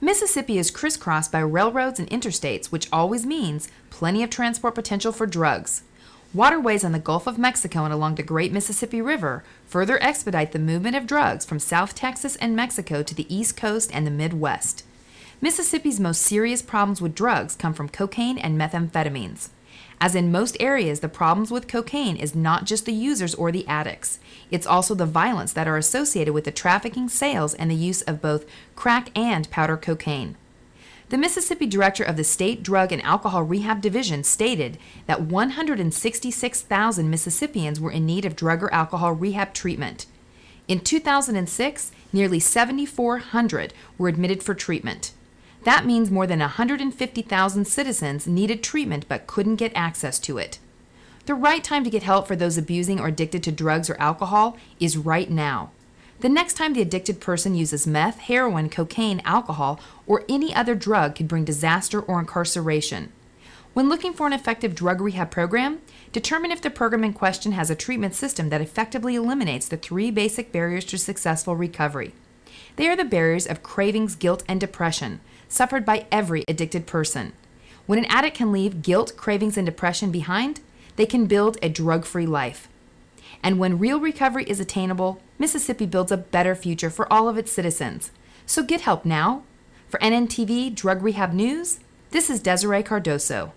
Mississippi is crisscrossed by railroads and interstates, which always means plenty of transport potential for drugs. Waterways on the Gulf of Mexico and along the Great Mississippi River further expedite the movement of drugs from South Texas and Mexico to the East Coast and the Midwest. Mississippi's most serious problems with drugs come from cocaine and methamphetamines. As in most areas, the problems with cocaine is not just the users or the addicts. It's also the violence that are associated with the trafficking, sales, and the use of both crack and powder cocaine. The Mississippi director of the State Drug and Alcohol Rehab Division stated that 166,000 Mississippians were in need of drug or alcohol rehab treatment. In 2006, nearly 7,400 were admitted for treatment. That means more than 150,000 citizens needed treatment but couldn't get access to it. The right time to get help for those abusing or addicted to drugs or alcohol is right now. The next time the addicted person uses meth, heroin, cocaine, alcohol, or any other drug could bring disaster or incarceration. When looking for an effective drug rehab program, determine if the program in question has a treatment system that effectively eliminates the 3 basic barriers to successful recovery. They are the barriers of cravings, guilt, and depression, suffered by every addicted person. When an addict can leave guilt, cravings, and depression behind, they can build a drug-free life. And when real recovery is attainable, Mississippi builds a better future for all of its citizens. So get help now. For NNTV Drug Rehab News, this is Desiree Cardoso.